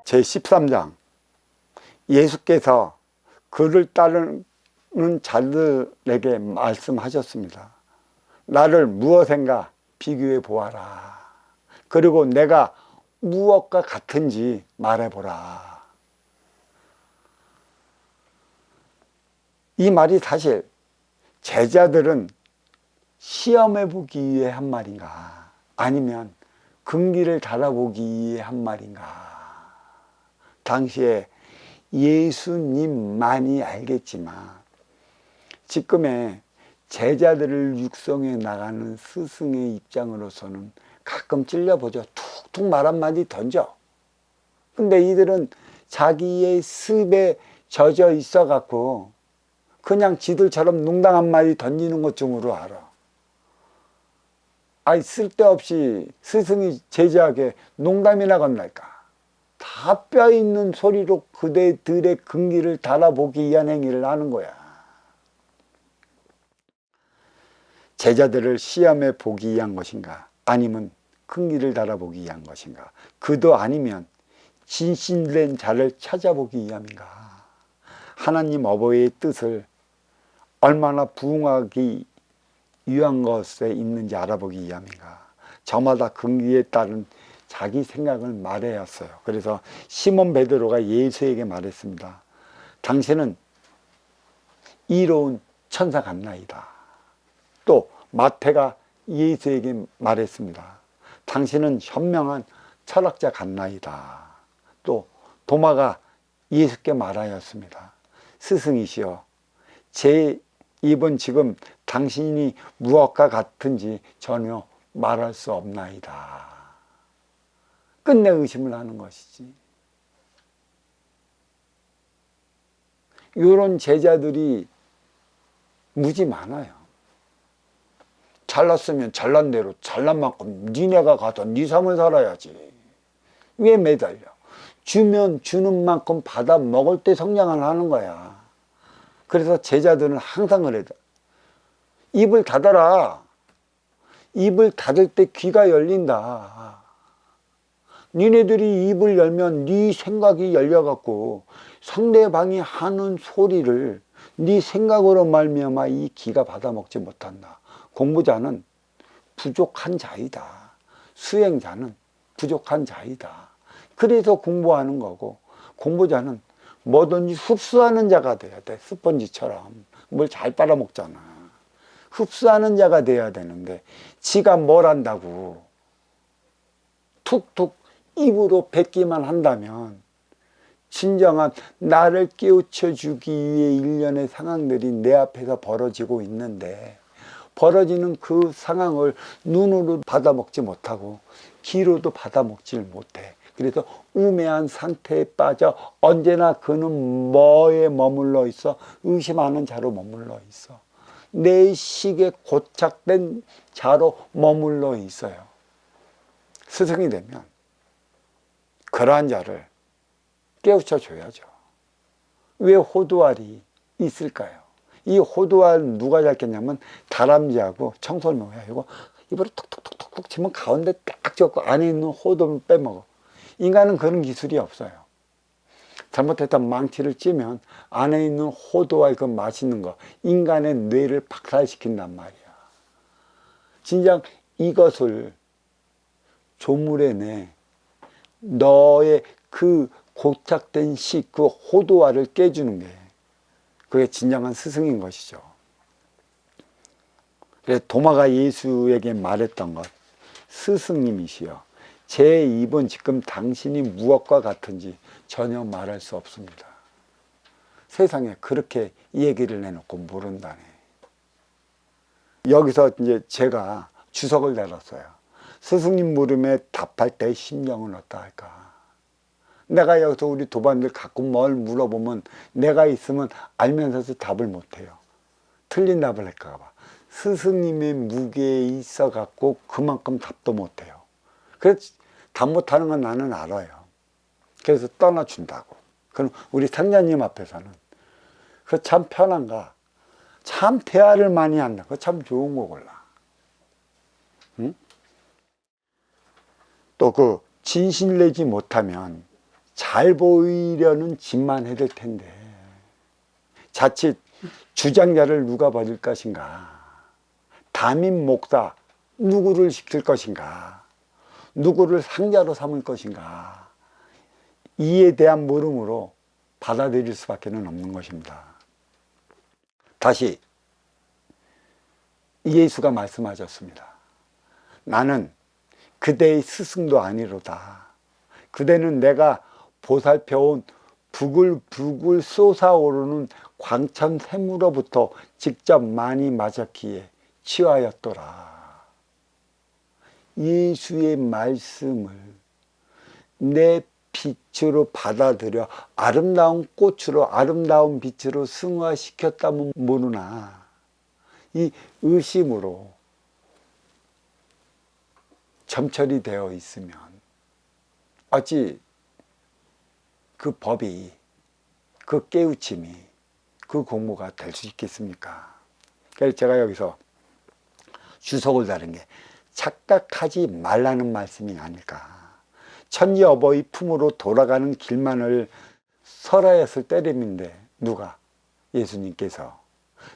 제13장 예수께서 그를 따르는 자들에게 말씀하셨습니다. 나를 무엇인가 비교해 보아라. 그리고 내가 무엇과 같은지 말해보라. 이 말이 사실 제자들은 시험해 보기 위해 한 말인가, 아니면 긍기를 달아보기 위해 한 말인가. 당시에 예수님만이 알겠지만 지금의 제자들을 육성해 나가는 스승의 입장으로서는 가끔 찔려보죠. 툭툭 말 한마디 던져. 근데 이들은 자기의 습에 젖어 있어 갖고 그냥 지들처럼 농담 한마디 던지는 것 중으로 알아. 아이, 쓸데없이 스승이 제자에게 농담이나 건날까? 다 뼈있는 소리로 그대들의 긍기를 달아보기 위한 행위를 하는 거야. 제자들을 시험해 보기 위한 것인가, 아니면 긍기를 달아보기 위한 것인가? 그도 아니면 진실된 자를 찾아보기 위함인가? 하나님 아버지의 뜻을 얼마나 부응하기 위한 것에 있는지 알아보기 위함인가? 저마다 긍기에 따른 자기 생각을 말해야 했어요. 그래서 시몬 베드로가 예수에게 말했습니다. 당신은 이로운 천사 같나이다. 또 마태가 예수에게 말했습니다. 당신은 현명한 철학자 같나이다. 또 도마가 예수께 말하였습니다. 스승이시여, 제 입은 지금 당신이 무엇과 같은지 전혀 말할 수 없나이다. 끝내 의심을 하는 것이지. 이런 제자들이 무지 많아요. 잘났으면 잘난 대로 잘난 만큼 니네가 가서 니 삶을 살아야지. 왜 매달려? 주면 주는 만큼 받아 먹을 때 성장을 하는 거야. 그래서 제자들은 항상 그래요. 입을 닫아라. 입을 닫을 때 귀가 열린다. 니네들이 입을 열면 네 생각이 열려갖고 상대방이 하는 소리를 네 생각으로 말미암아 이 귀가 받아먹지 못한다. 공부자는 부족한 자이다. 수행자는 부족한 자이다. 그래서 공부하는 거고, 공부자는 뭐든지 흡수하는 자가 돼야 돼. 스펀지처럼 뭘 잘 빨아먹잖아. 흡수하는 자가 돼야 되는데 지가 뭘 한다고 툭툭 입으로 뱉기만 한다면 진정한 나를 깨우쳐 주기 위해 일련의 상황들이 내 앞에서 벌어지고 있는데, 벌어지는 그 상황을 눈으로 받아먹지 못하고 귀로도 받아먹질 못해. 그래서 우매한 상태에 빠져 언제나 그는 뭐에 머물러 있어? 의심하는 자로 머물러 있어. 내 식에 고착된 자로 머물러 있어요. 스승이 되면 그러한 자를 깨우쳐 줘야죠. 왜 호두알이 있을까요? 이 호두알 누가 잡겠냐면 다람쥐하고 청설모야. 이거 입으로 톡톡톡톡 치면 가운데 딱 쥐고 안에 있는 호두를 빼먹어. 인간은 그런 기술이 없어요. 잘못했던 망치를 찌면 안에 있는 호두알 그 맛있는 거, 인간의 뇌를 박살시킨단 말이야. 진작 이것을 조물에 내 너의 그 고착된 식, 그 호두알을 깨주는 게 그게 진정한 스승인 것이죠. 그래서 도마가 예수에게 말했던 것, 스승님이시여, 제 입은 지금 당신이 무엇과 같은지 전혀 말할 수 없습니다. 세상에 그렇게 얘기를 해놓고 모른다네. 여기서 이제 제가 주석을 달았어요. 스승님 물음에 답할 때 심정은 어떠할까? 내가 여기서 우리 도반들 가끔 뭘 물어보면 내가 있으면 알면서도 답을 못해요. 틀린 답을 할까 봐. 스승님의 무게에 있어 갖고 그만큼 답도 못해요. 그래서 답 못하는 건 나는 알아요. 그래서 떠나준다고. 그럼 우리 상자님 앞에서는 그 참 편한가? 참 대화를 많이 한다. 그 참 좋은 거 골라. 응? 또 그 진실 내지 못하면 잘 보이려는 짓만 해댈 텐데 자칫 주장자를 누가 받을 것인가? 담임 목사 누구를 시킬 것인가? 누구를 상자로 삼을 것인가? 이에 대한 물음으로 받아들일 수밖에 없는 것입니다. 다시 예수가 말씀하셨습니다. 나는 그대의 스승도 아니로다. 그대는 내가 보살펴온 부글부글 솟아오르는 광천 샘으로부터 직접 많이 맞았기에 취하였더라. 예수의 말씀을 내 빛으로 받아들여 아름다운 꽃으로 아름다운 빛으로 승화시켰다면 모르나 이 의심으로 점철이 되어 있으면 어찌 그 법이, 그 깨우침이, 그 공부가 될 수 있겠습니까? 그래서 제가 여기서 주석을 다른 게 착각하지 말라는 말씀이 아닐까. 천지 어버이 품으로 돌아가는 길만을 설하였을 때림인데 누가? 예수님께서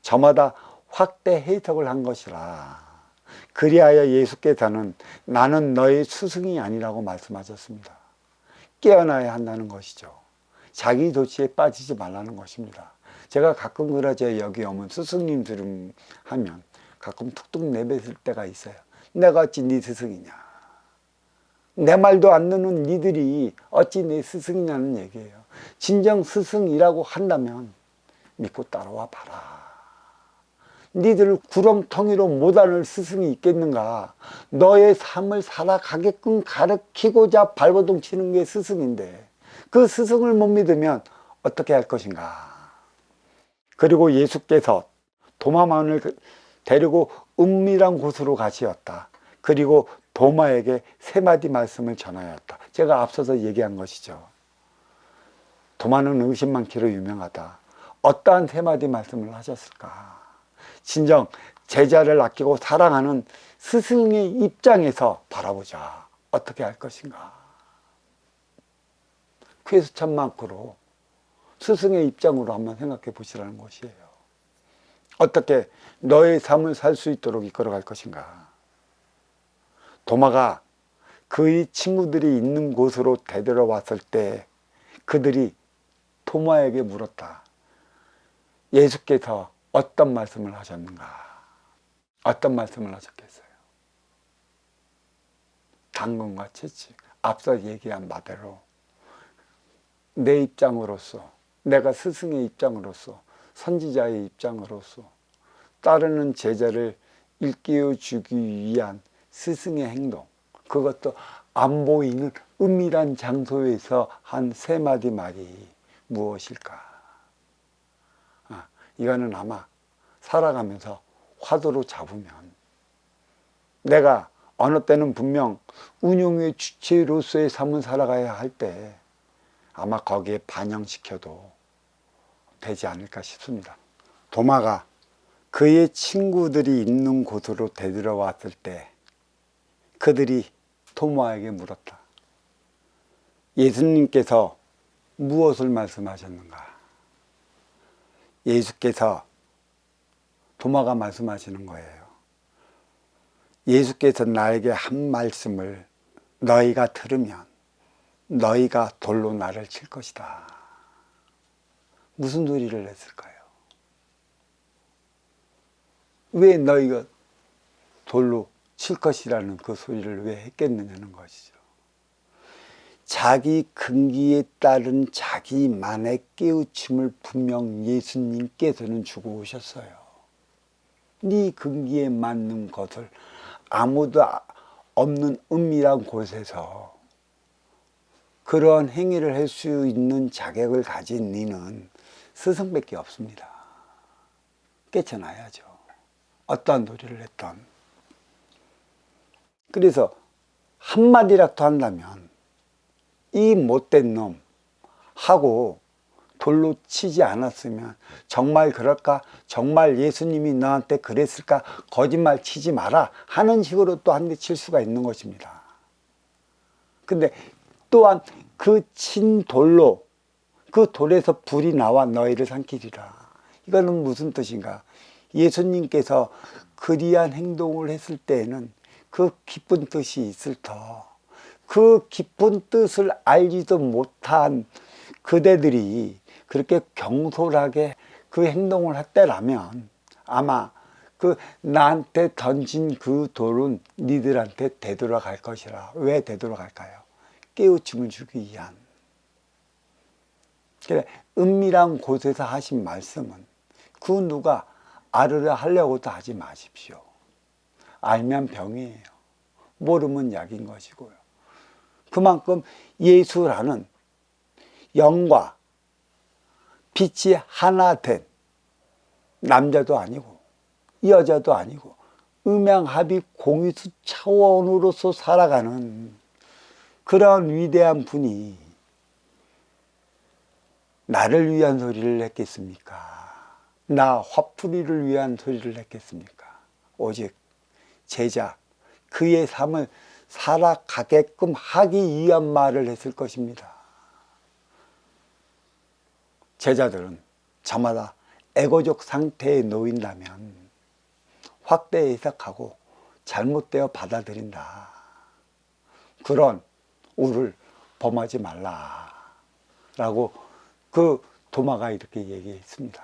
저마다 확대 해석을 한 것이라. 그리하여 예수께서는 나는 너의 스승이 아니라고 말씀하셨습니다. 깨어나야 한다는 것이죠. 자기 도취에 빠지지 말라는 것입니다. 제가 가끔 그러죠. 여기 오면 스승님 들음 하면 가끔 툭툭 내뱉을 때가 있어요. 내가 어찌 네 스승이냐. 내 말도 안 듣는 니들이 어찌 내 스승이냐는 얘기예요. 진정 스승이라고 한다면 믿고 따라와 봐라. 니들 구렁텅이로 못 안을 스승이 있겠는가. 너의 삶을 살아가게끔 가르치고자 발버둥 치는 게 스승인데 그 스승을 못 믿으면 어떻게 할 것인가. 그리고 예수께서 도마만을 데리고 은밀한 곳으로 가시었다. 그리고 도마에게 세 마디 말씀을 전하였다. 제가 앞서서 얘기한 것이죠. 도마는 의심 많기로 유명하다. 어떠한 세 마디 말씀을 하셨을까. 진정 제자를 아끼고 사랑하는 스승의 입장에서 바라보자. 어떻게 할 것인가. 쾌수천만고로 스승의 입장으로 한번 생각해 보시라는 것이에요. 어떻게 너의 삶을 살 수 있도록 이끌어갈 것인가. 도마가 그의 친구들이 있는 곳으로 되돌아왔을 때 그들이 도마에게 물었다. 예수께서 어떤 말씀을 하셨는가? 어떤 말씀을 하셨겠어요? 당근과 채찍, 앞서 얘기한 바대로 내 입장으로서, 내가 스승의 입장으로서, 선지자의 입장으로서 따르는 제자를 일깨워 주기 위한 스승의 행동, 그것도 안 보이는 은밀한 장소에서 한 세 마디 말이 무엇일까? 이거는 아마 살아가면서 화두로 잡으면 내가 어느 때는 분명 운용의 주체로서의 삶을 살아가야 할 때 아마 거기에 반영시켜도 되지 않을까 싶습니다. 도마가 그의 친구들이 있는 곳으로 되돌아왔을 때 그들이 도마에게 물었다. 예수님께서 무엇을 말씀하셨는가? 예수께서 도마가 말씀하시는 거예요. 예수께서 나에게 한 말씀을 너희가 들으면 너희가 돌로 나를 칠 것이다. 무슨 소리를 했을까요? 왜 너희가 돌로 칠 것이라는 그 소리를 왜 했겠느냐는 것이죠. 자기 근기에 따른 자기만의 깨우침을 분명 예수님께서는 주고 오셨어요. 네 근기에 맞는 것을 아무도 없는 은밀한 곳에서 그러한 행위를 할 수 있는 자격을 가진 너는 스승밖에 없습니다. 깨쳐놔야죠. 어떠한 도리를 했던. 그래서 한마디라도 한다면 이 못된 놈 하고 돌로 치지 않았으면 정말 그럴까? 정말 예수님이 너한테 그랬을까? 거짓말 치지 마라 하는 식으로 또 한 대 칠 수가 있는 것입니다. 근데 또한 그 친 돌로 그 돌에서 불이 나와 너희를 삼키리라. 이거는 무슨 뜻인가? 예수님께서 그리한 행동을 했을 때에는 그 깊은 뜻이 있을 터. 그 깊은 뜻을 알지도 못한 그대들이 그렇게 경솔하게 그 행동을 했다라면 아마 그 나한테 던진 그 돌은 니들한테 되돌아갈 것이라. 왜 되돌아갈까요? 깨우침을 주기 위한. 그래, 은밀한 곳에서 하신 말씀은 그 누가 알으려 하려고도 하지 마십시오. 알면 병이에요. 모르면 약인 것이고요. 그만큼 예수라는 영과 빛이 하나 된 남자도 아니고 여자도 아니고 음양합의 공유수 차원으로서 살아가는 그런 위대한 분이 나를 위한 소리를 했겠습니까? 나 화풀이를 위한 소리를 했겠습니까? 오직 제자, 그의 삶을 살아가게끔 하기 위한 말을 했을 것입니다. 제자들은 저마다 에고적 상태에 놓인다면 확대 해석하고 잘못되어 받아들인다. 그런 우를 범하지 말라 라고 그 도마가 이렇게 얘기했습니다.